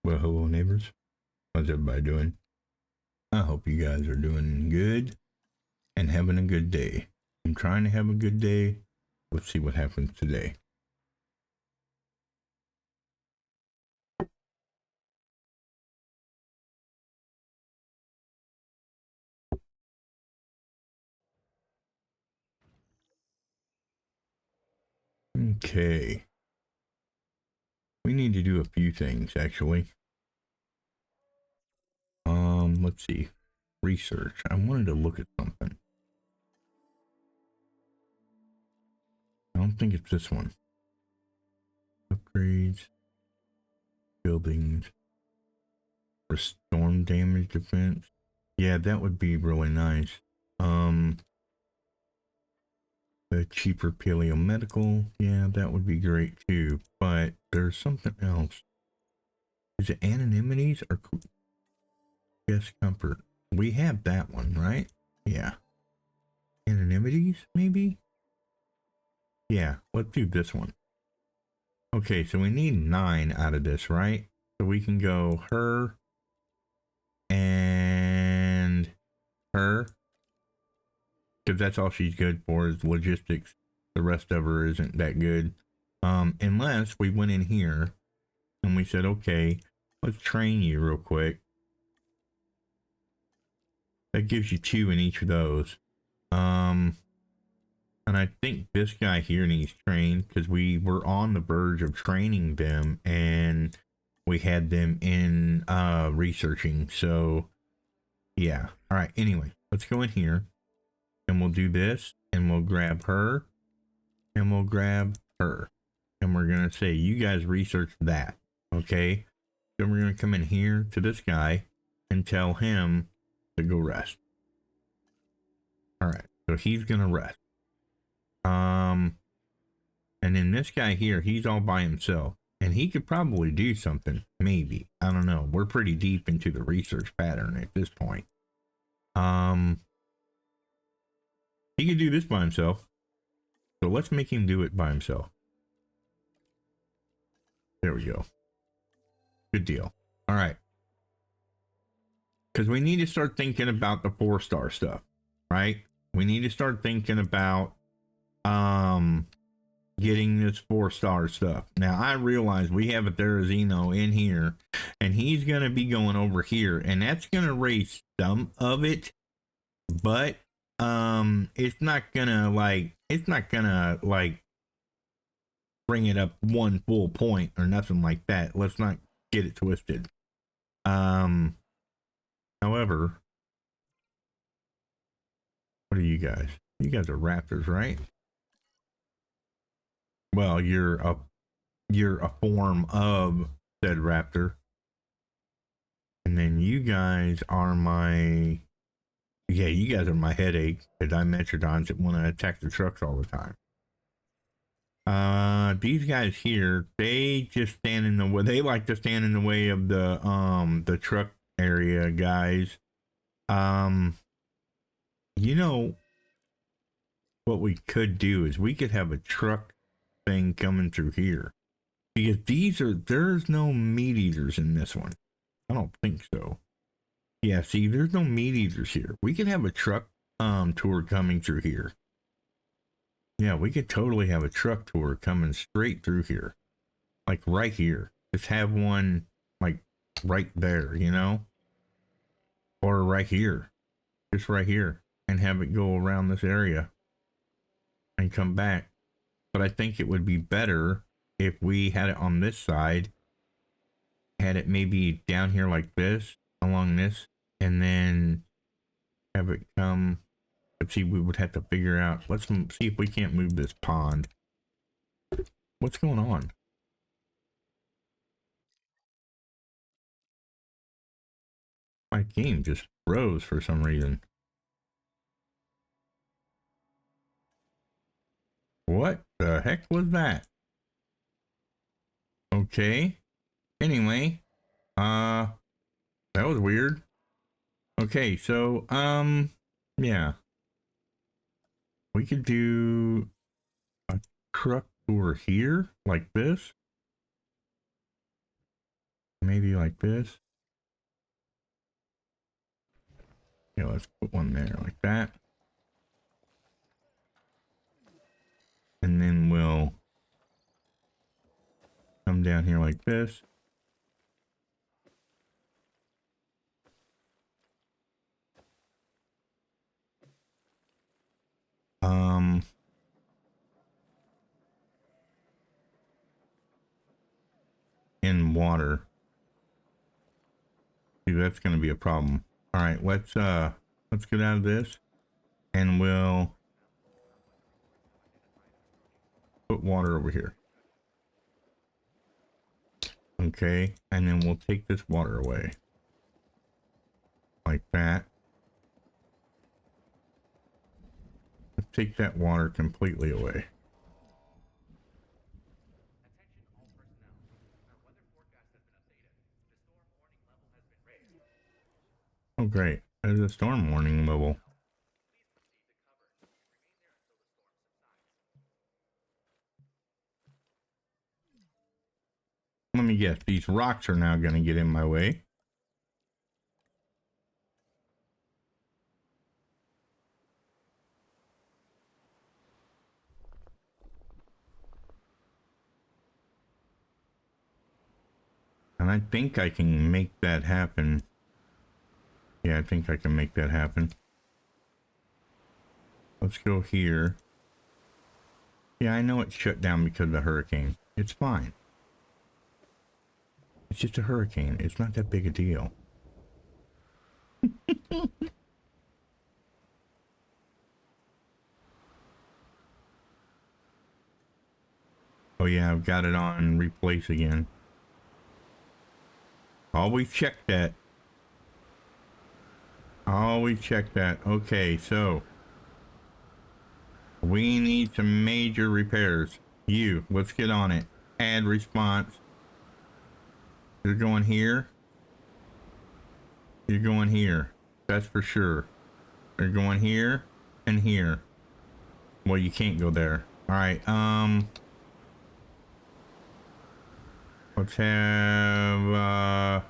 Well, hello neighbors. How's everybody doing? I hope you guys are doing good and having a good day. I'm trying to have a good day. Let's see what happens today. Okay. We need to do a few things actually. Let's see. Research. I wanted to look at something. I don't think it's this one. Upgrades. Buildings. For storm damage defense. Yeah, that would be really nice. The cheaper paleomedical. Yeah, that would be great too. But there's something else. Is it anonymities or guest comfort? We have that one, right? Yeah. Anonymities, maybe? Yeah, let's do this one. Okay, so we need 9 out of this, right? So we can go her and her. Because that's all she's good for is logistics. The rest of her isn't that good. Unless we went in here and we said, okay, let's train you real quick. That gives you 2 in each of those. And I think this guy here needs trained because we were on the verge of training them and we had them in researching. So yeah. All right. Anyway, let's go in here and we'll do this and we'll grab her and we'll grab her. And we're going to say, you guys research that. Okay. Then we're going to come in here to this guy and tell him to go rest. All right. So he's going to rest. And then this guy here, he's all by himself. And he could probably do something. Maybe. I don't know. We're pretty deep into the research pattern at this point. He could do this by himself. So let's make him do it by himself. There we go. Good deal. All right. Because we need to start thinking about the 4-star stuff, right? We need to start thinking about getting this 4-star stuff. Now I realize we have a Therizino in here and he's going to be going over here and that's going to raise some of it, but it's not gonna bring it up 1 full point or nothing like that. Let's not get it twisted. However, what are you guys? You guys are raptors, right? Well, you're a form of said raptor. And then you guys are my, yeah, you guys are my headache because I'm Metrodons that want to attack the trucks all the time. These guys here, they just stand in the way. They like to stand in the way of the truck area guys. You know what we could do is we could have a truck thing coming through here because there's no meat eaters in this one. I don't think so. Yeah, see, there's no meat eaters here. We could have a truck tour coming through here. Yeah, we could totally have a truck tour coming straight through here. Like right here. Just have one like right there, you know? Or right here. Just right here. And have it go around this area. And come back. But I think it would be better if we had it on this side. Had it maybe down here like this. Along this. And then have it come. Let's see, we would have to figure out. Let's see if we can't move this pond. What's going on? My game just froze for some reason. What the heck was that? Okay. Anyway, that was weird. Okay, so, yeah. We could do a truck tour here, like this. Maybe like like this. Yeah, let's put one there like that. And then we'll come down here like this. In water. See, that's going to be a problem. All right, let's get out of this, and we'll put water over here. Okay, and then we'll take this water away. Like that. Let's take that water completely away. Oh great, there's a storm warning level. Let me guess, these rocks are now going to get in my way. And I think I can make that happen. Yeah, I think I can make that happen. Let's go here. Yeah, I know it's shut down because of the hurricane. It's fine. It's just a hurricane. It's not that big a deal. Oh yeah, I've got it on replace again. Always check that. Always check that. Okay, so we need some major repairs. Let's get on it. Add response. You're going here. You're going here. That's for sure. You're going here and here. Well, you can't go there. All right. Let's have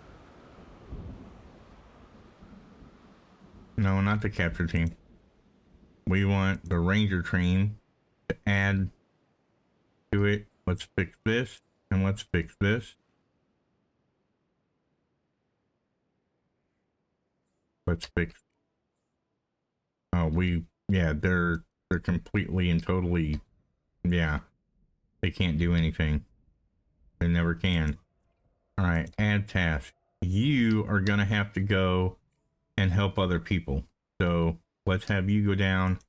no, not the capture team. We want the ranger train to add to it. Let's fix this and let's fix this. Let's fix. Oh, yeah, they're completely and totally, yeah, they can't do anything. They never can. All right, add task. You are gonna have to go and help other people. So let's have you go down,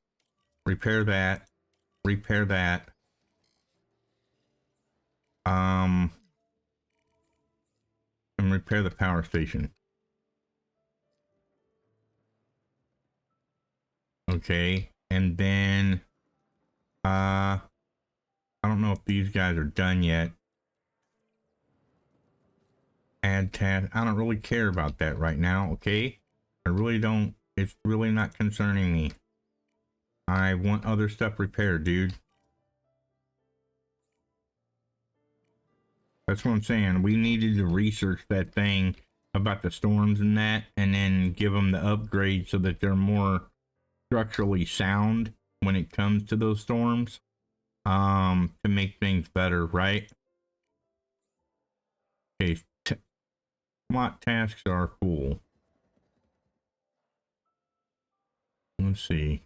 repair that, and repair the power station. Okay, and then I don't know if these guys are done yet. Add task. I don't really care about that right now. Okay, I really don't. It's really not concerning me. I want other stuff repaired, dude. That's what I'm saying. We needed to research that thing about the storms and that, and then give them the upgrade so that they're more structurally sound when it comes to those storms, to make things better, right? Okay, SWAT tasks are cool. Let's see.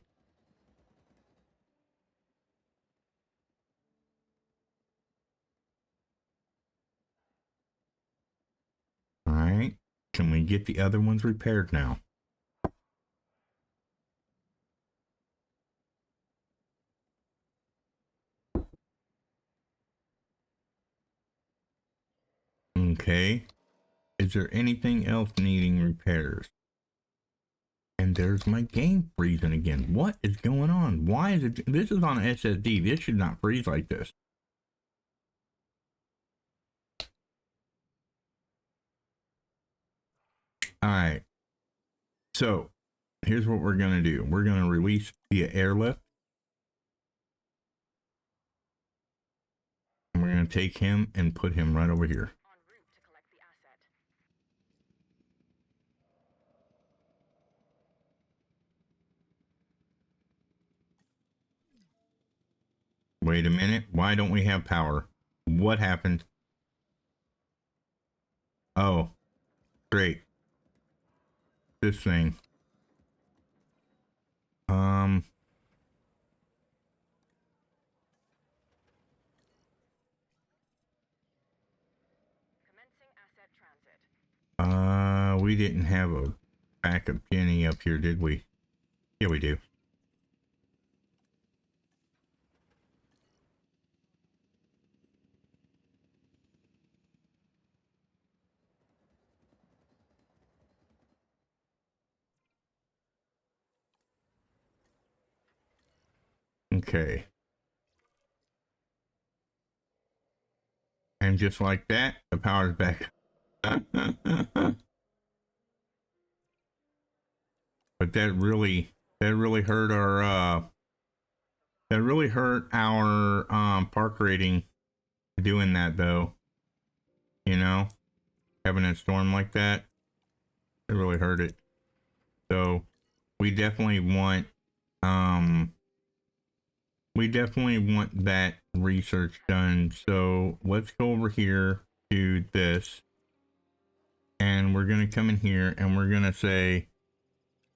All right, can we get the other ones repaired now? Okay, is there anything else needing repairs? And there's my game freezing again. What is going on? Why is it? This is on an SSD. This should not freeze like this. All right. So here's what we're going to do. We're going to release via airlift. And we're going to take him and put him right over here. Wait a minute. Why don't we have power? What happened? Oh, great. This thing. We didn't have a backup Jenny up here, did we? Yeah, we do. Okay. And just like that, the power's back. But that really hurt our park rating doing that though. You know, having a storm like that, it really hurt it. So we definitely want that research done. So let's go over here to this, and we're gonna come in here and we're gonna say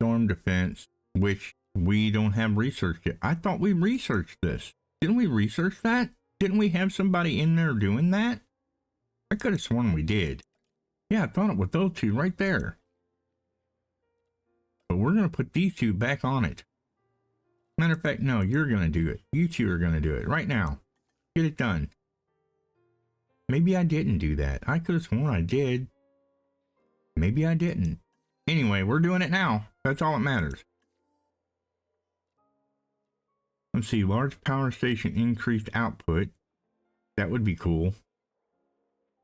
storm defense, which we don't have researched yet. I thought we researched this. Didn't we research that? Didn't we have somebody in there doing that? I could have sworn we did. Yeah, I thought it was those two right there. But we're going to put these two back on it. Matter of fact, no, you're going to do it. You two are going to do it right now. Get it done. Maybe I didn't do that. I could have sworn I did. Maybe I didn't. Anyway, we're doing it now. That's all that matters. Let's see. Large power station increased output. That would be cool.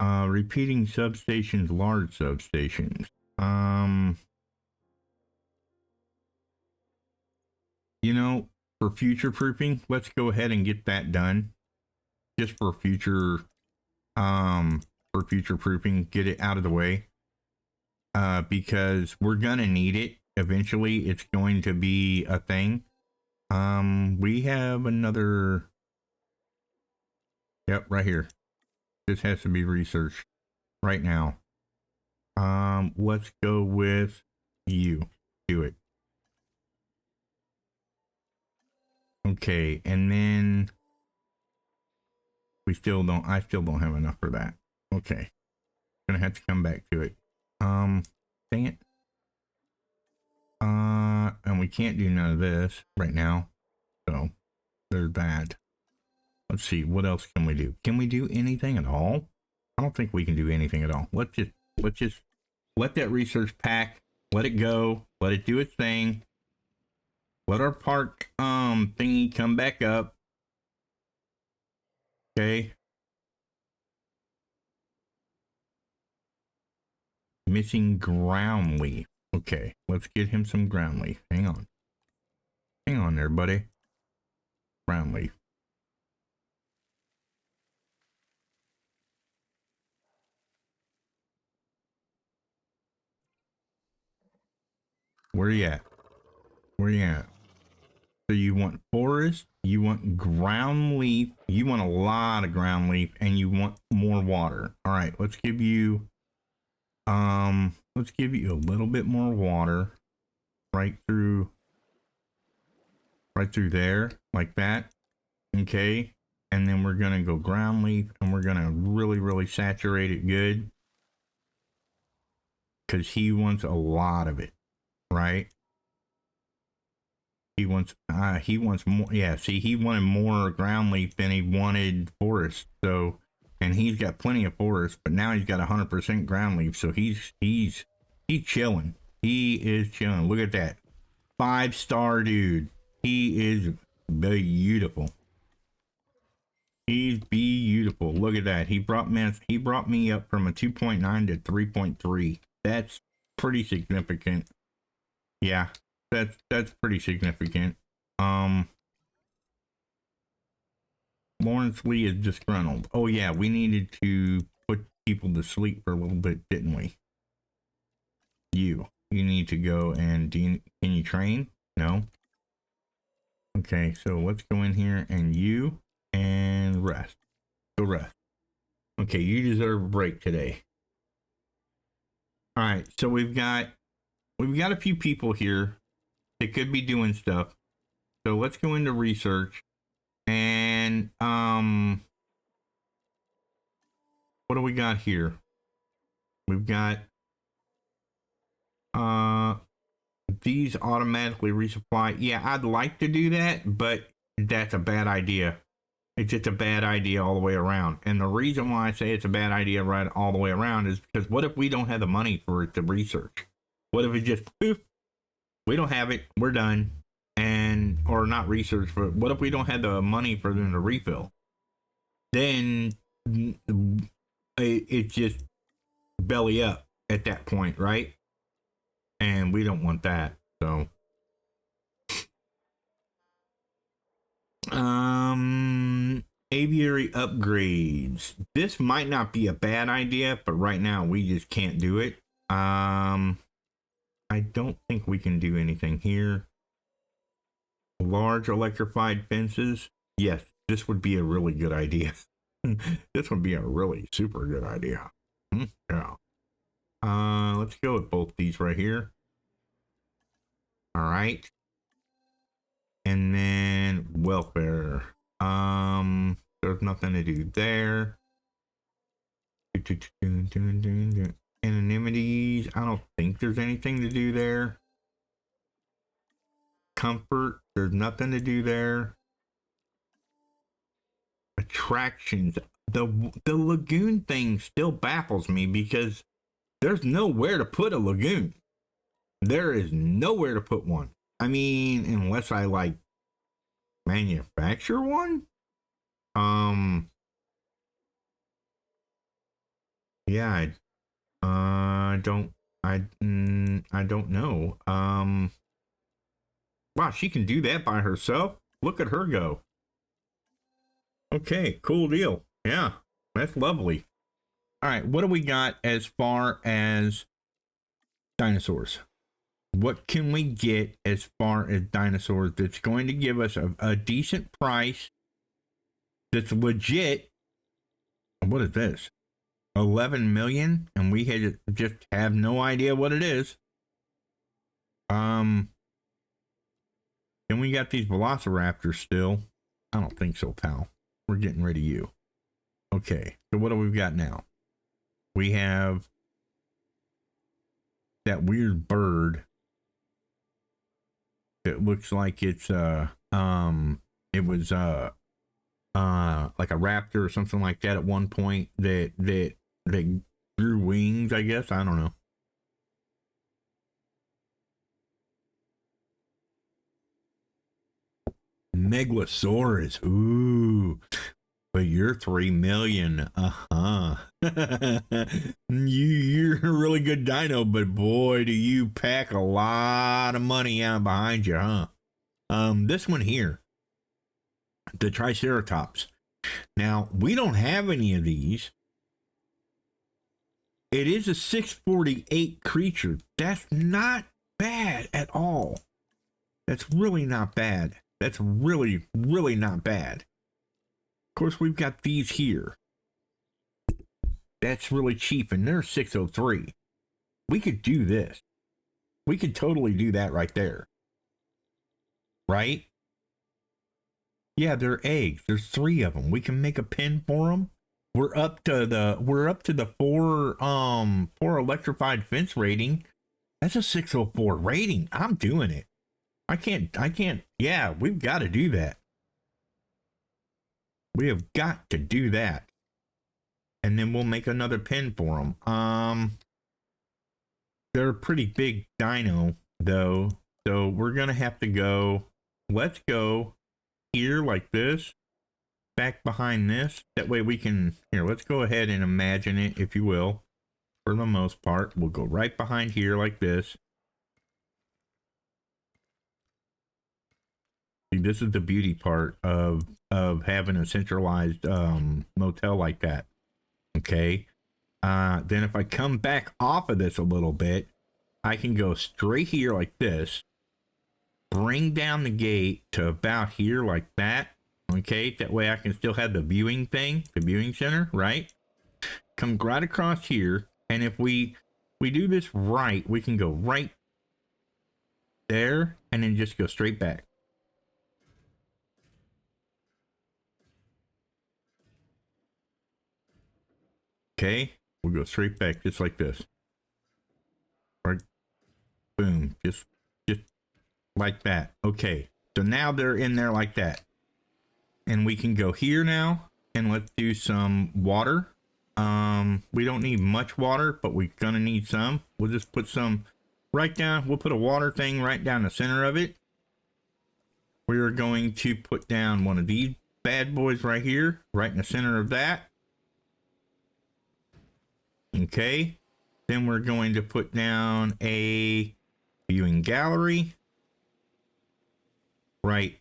Repeating substations, large substations. You know, for future proofing, let's go ahead and get that done. Just for future proofing, get it out of the way. Because we're gonna need it eventually. It's going to be a thing. We have another. Yep, right here. This has to be researched right now. Let's go with you. Do it. Okay, and then I still don't have enough for that. Okay. Gonna have to come back to it. Dang it. And we can't do none of this right now. So there's that. Let's see, what else can we do? Can we do anything at all? I don't think we can do anything at all. Let's just let that research pack, let it go, let it do its thing. Let our park thingy come back up. Okay. Missing ground leaf. Okay, let's get him some ground leaf. Hang on. Hang on there, buddy. Ground leaf. Where you at? Where you at? So you want forest, you want ground leaf, you want a lot of ground leaf, and you want more water. All right, let's give you a little bit more water right through there, like that. Okay. And then we're gonna go ground leaf, and we're gonna really saturate it good, because he wants a lot of it, right? He wants more. Yeah, see, he wanted more ground leaf than he wanted forest. So, and he's got plenty of forest, but now he's got 100% ground leaf. So he's chilling. He is chilling. Look at that, 5-star dude. He is beautiful. He's beautiful. Look at that. He brought me up from a 2.9 to 3.3. That's pretty significant. Yeah. That's pretty significant. Lawrence Lee is disgruntled. Oh yeah, we needed to put people to sleep for a little bit, didn't we? You need to go and can you train? No. Okay, so let's go in here, and you and rest. Go rest. Okay, you deserve a break today. All right, so we've got a few people here that could be doing stuff. So let's go into research and what do we got here? We've got these automatically resupply. Yeah, I'd like to do that, but that's a bad idea. It's just a bad idea all the way around. And the reason why I say it's a bad idea right all the way around is because what if we don't have the money for it to research? What if it just poof, we don't have it, we're done, and or not research, but what if we don't have the money for them to refill? Then it's just belly up at that point, right? And we don't want that. So aviary upgrades. This might not be a bad idea, but right now we just can't do it. I don't think we can do anything here. Large electrified fences. Yes, this would be a really good idea. This would be a really super good idea. Yeah. Let's go with both these right here. All right. And then welfare. There's nothing to do there. Anonymities. I don't think there's anything to do there. Comfort. There's nothing to do there. Attractions. The lagoon thing still baffles me because there's nowhere to put a lagoon. There is nowhere to put one. I mean, unless I like manufacture one. Yeah, I don't know. Wow, she can do that by herself. Look at her go. Okay, cool deal. Yeah, that's lovely. All right, what do we got as far as dinosaurs? What can we get as far as dinosaurs that's going to give us a decent price, that's legit? What is this? 11 million, and we just have no idea what it is. Then we got these velociraptors still. I don't think so, pal. We're getting rid of you. Okay, so what do we got now? We have that weird bird. It looks like it's it was like a raptor or something like that at one point that grew wings, I guess. I don't know. Megalosaurus. Ooh. But you're 3 million. You're a really good dino, but boy, do you pack a lot of money out behind you, huh? This one here, the Triceratops. Now, we don't have any of these. It is a 648 creature. That's not bad at all. That's really not bad. That's really, really not bad. Of course, we've got these here. That's really cheap, and they're 603. We could do this. We could totally do that right there. Right? Yeah, they're eggs. There's 3 of them. We can make a pen for them. We're up to the 4 electrified fence rating. That's a 604 rating. I'm doing it. I can't. Yeah, we've got to do that. We have got to do that. And then we'll make another pen for them. They're a pretty big dino, though. So we're going to have to go. Let's go here like this. Back behind this. That way we can. Here, let's go ahead and imagine it, if you will. For the most part, we'll go right behind here like this. See, this is the beauty part of having a centralized motel like that. Okay. Then if I come back off of this a little bit, I can go straight here like this. Bring down the gate to about here like that. Okay, that way I can still have the viewing thing, the viewing center, right? Come right across here, and if we do this right, we can go right there and then just go straight back. Okay, we'll go straight back just like this. Right, boom, just like that. Okay, so now they're in there like that. And we can go here now and let's do some water. We don't need much water, but we're gonna need some. We'll just put some right down. We'll put a water thing right down the center of it. We're going to put down one of these bad boys right here, right in the center of that. Okay. Then we're going to put down a viewing gallery. Right.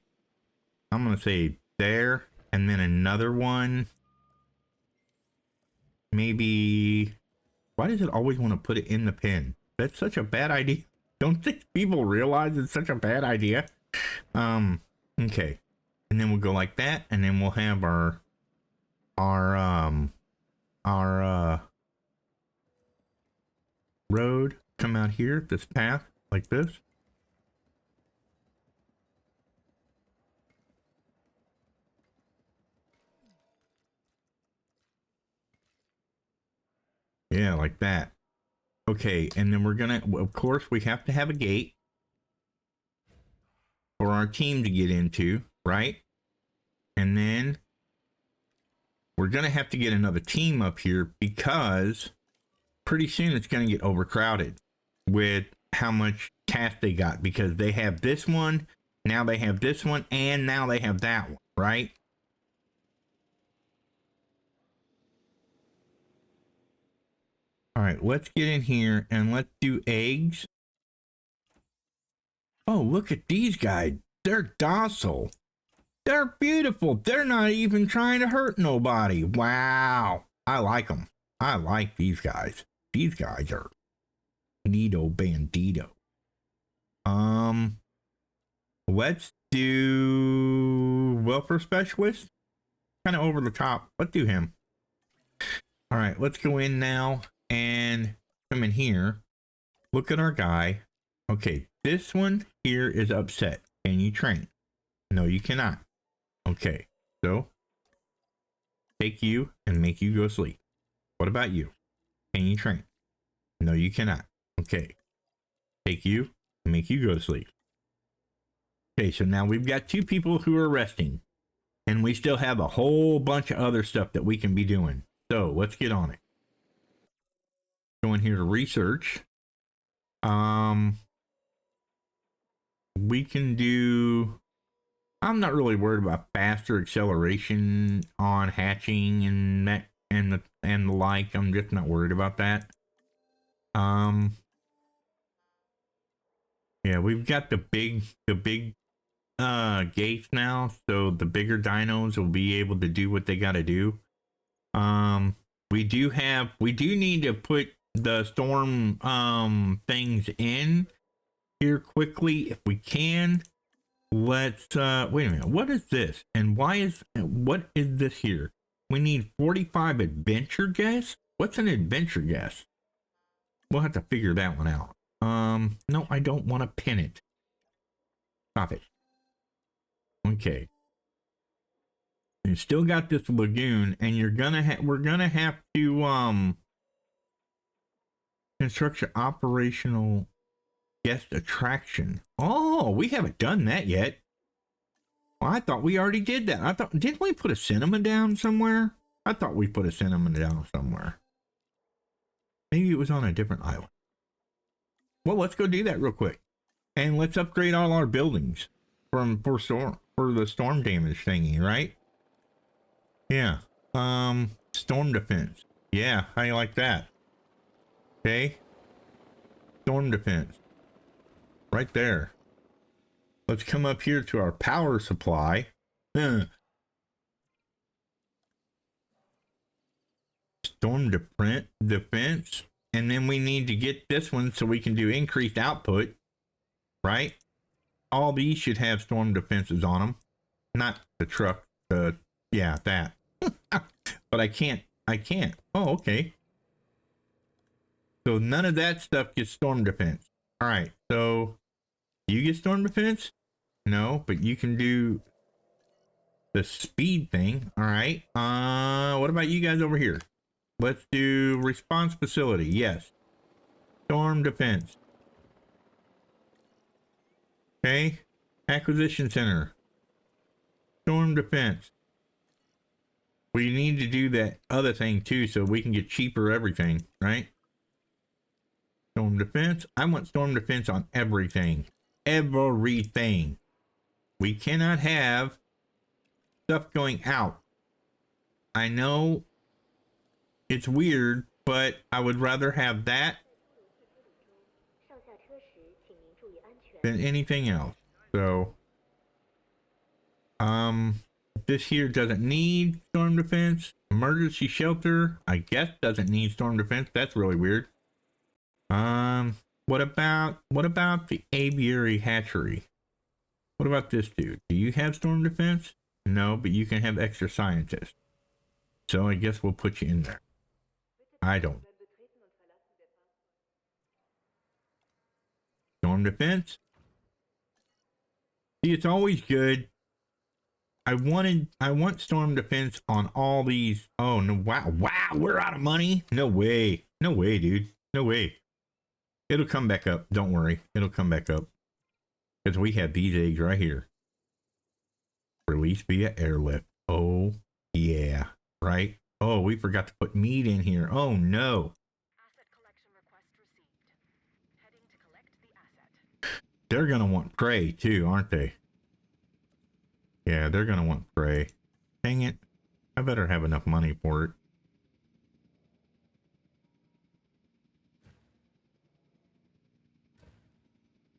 I'm going to say there. And then another one. Maybe. Why does it always want to put it in the pen? That's such a bad idea. Don't think people realize it's such a bad idea. Okay. And then we'll go like that. And then we'll have our road come out here, this path, like this. Yeah, like that. Okay, and then we're gonna, of course, we have to have a gate for our team to get into, right? And then we're gonna have to get another team up here because pretty soon it's gonna get overcrowded with how much tasks they got, because they have this one, now they have this one, and now they have that one, right? All right, let's get in here and let's do eggs. Oh, look at these guys. They're docile. They're beautiful. They're not even trying to hurt nobody. Wow. I like them. I like these guys. These guys are Nito Bandito. Let's do welfare specialist. Kind of over the top. Let's do him. All right, let's go in now and come in here. Look at our guy. Okay, this one here is upset. Can you train? No, you cannot. Okay, so take you and make you go sleep. What about you? Can you train? No, you cannot. Okay, take you and make you go to sleep. Okay, so now we've got 2 people who are resting, and we still have a whole bunch of other stuff that we can be doing. So let's get on it. Go in here to research. We can do, I'm not really worried about faster acceleration on hatching and that and the like. I'm just not worried about that. Yeah, we've got the big gates now, so the bigger dinos will be able to do what they got to do. We do need to put the storm things in here quickly if we can. Let's wait a minute. What is this? And what is this here? We need 45 adventure guests. What's an adventure guest? We'll have to figure that one out. No, I don't want to pin it. Stop it. Okay. You still got this lagoon, and we're gonna have to construct an operational guest attraction. Oh, we haven't done that yet. Well, I thought we already did that. Didn't we put a cinema down somewhere? I thought we put a cinema down somewhere. Maybe it was on a different island. Well, let's go do that real quick. And let's upgrade all our buildings for the storm damage thingy, right? Yeah. Storm defense. Yeah, how you like that? Okay. Storm defense. Right there. Let's come up here to our power supply. Storm defense. And then we need to get this one so we can do increased output. Right? All these should have storm defenses on them. Not the truck, the, yeah, that. But I can't. Oh, okay. So none of that stuff gets storm defense. All right. So you get storm defense? No, but you can do the speed thing. All right. What about you guys over here? Let's do response facility. Yes. Storm defense. Okay. Acquisition center. Storm defense. We need to do that other thing too so we can get cheaper everything, right? Storm defense. I want storm defense on everything. Everything. We cannot have stuff going out. I know it's weird, but I would rather have that than anything else. So, this here doesn't need storm defense. Emergency shelter, I guess, doesn't need storm defense. That's really weird. What about the aviary hatchery? What about this dude? Do you have storm defense? No, but you can have extra scientists. So I guess we'll put you in there. I don't. Storm defense. See, it's always good. I want storm defense on all these. Oh no! Wow! We're out of money. No way! No way, dude! No way! It'll come back up. Don't worry. It'll come back up because we have these eggs right here. Release via airlift. Oh yeah! Right? Oh, we forgot to put meat in here. Oh no! Asset collection request received. Heading to collect the asset. They're gonna want prey too, aren't they? Yeah, they're gonna want prey. Dang it. I better have enough money for it.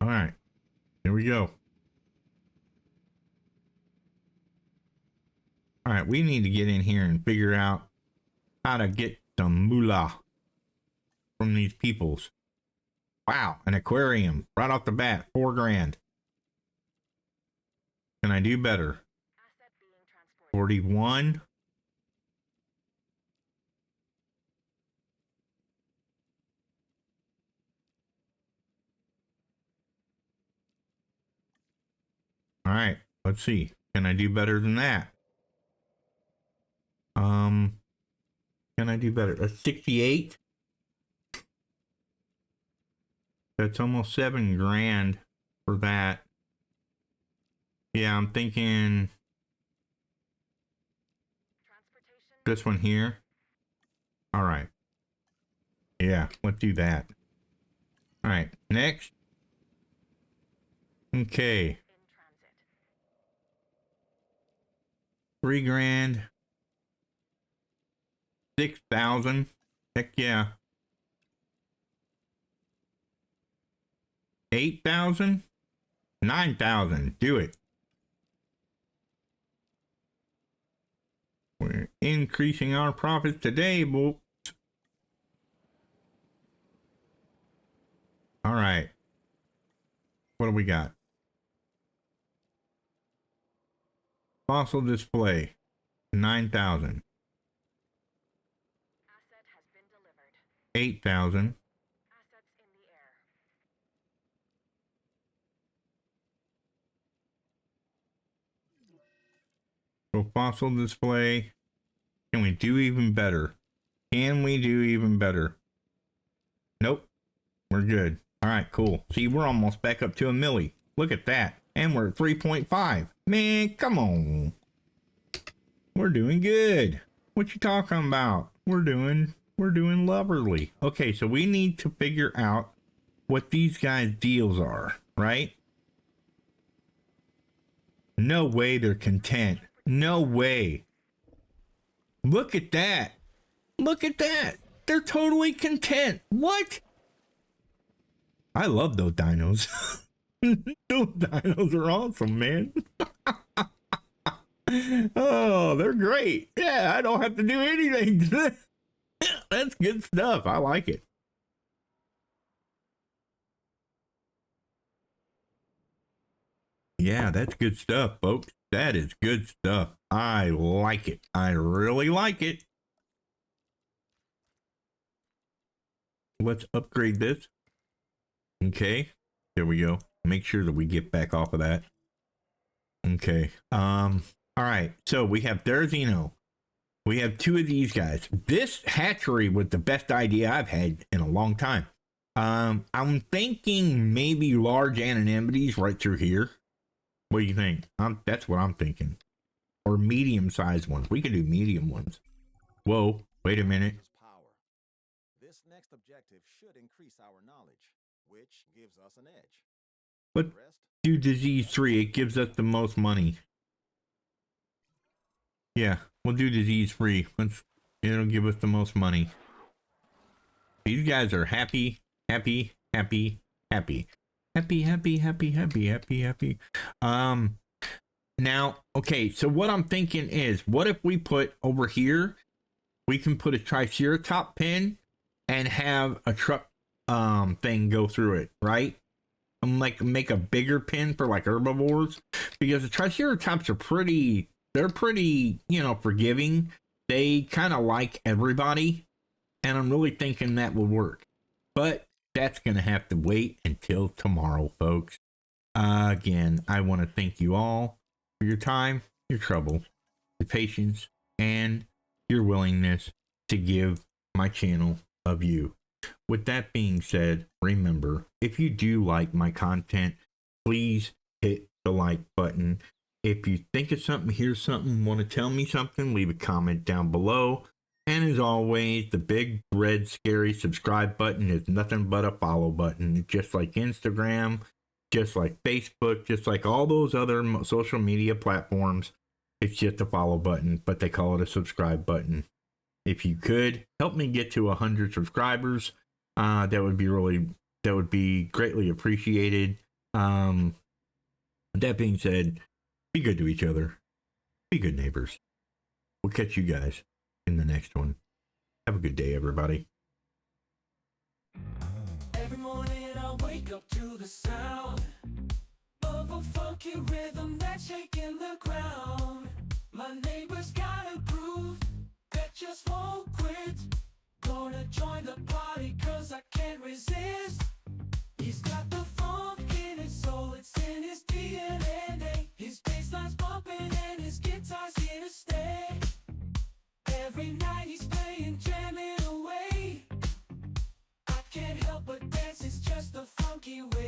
Alright. Here we go. Alright, we need to get in here and figure out how to get some moolah from these peoples. Wow, an aquarium. Right off the bat, $4 grand. Can I do better? 41. All right, let's see. Can I do better than that? Can I do better? A 68. That's almost $7 grand for that. Yeah, I'm thinking this one here. All right. Yeah, let's do that. All right, next. Okay. $3 grand. 6,000. Heck yeah. 8,000. 9,000. Do it. We're increasing our profits today, folks. All right. What do we got? Fossil display. 9,000. Asset has been delivered. 8,000. Assets in the air. So fossil display. Can we do even better? Can we do even better? Nope. We're good. All right, cool. See, we're almost back up to a milli. Look at that. And we're at 3.5. Man, come on. We're doing good. What you talking about? We're doing lovely. Okay, so we need to figure out what these guys' deals are, right? No way they're content. No way. Look at that. Look at that. They're totally content. What? I love those dinos. Those dinos are awesome, man. Oh, they're great. Yeah, I don't have to do anything. That's good stuff. I like it. Yeah, that's good stuff, folks. That is good stuff. I like it. I really like it. Let's upgrade this. Okay. There we go. Make sure that we get back off of that. Okay. All right. So we have Therizino. We have two of these guys. This hatchery was the best idea I've had in a long time. I'm thinking maybe large anonymities right through here. What do you think? That's what I'm thinking. Or medium-sized ones. We could do medium ones. Whoa, wait a minute. This next objective should increase our knowledge, which gives us an edge. Let's do disease 3. It gives us the most money. Yeah, we'll do disease 3. It'll give us the most money. These guys are happy, happy, happy, happy. Happy, happy, happy, happy, happy, happy. Now, okay, so what I'm thinking is, what if we put over here, we can put a Triceratops pin and have a truck thing go through it, right? And like make a bigger pin for like herbivores, because the Triceratops are pretty, they're pretty, you know, forgiving. They kind of like everybody, and I'm really thinking that would work. But that's going to have to wait until tomorrow, folks. Again, I want to thank you all for your time, your trouble, your patience, and your willingness to give my channel a view. With that being said, remember, if you do like my content, please hit the like button. If you think of something, hear something, want to tell me something, leave a comment down below. And as always, the big red scary subscribe button is nothing but a follow button. Just like Instagram, just like Facebook, just like all those other social media platforms, it's just a follow button, but they call it a subscribe button. If you could help me get to 100 subscribers, that would be greatly appreciated. That being said, be good to each other. Be good neighbors. We'll catch you guys in the next one. Have a good day, everybody. Every morning I wake up to the sound of a funky rhythm that's shaking the ground. My neighbor's got a groove that just won't quit. Gonna join the party cause I can't resist. He's got the funk in his soul, it's in his DNA. His bassline's bumping and his guitar's here to stay. Every night he's playing, jamming away. I can't help but dance, it's just the funky way.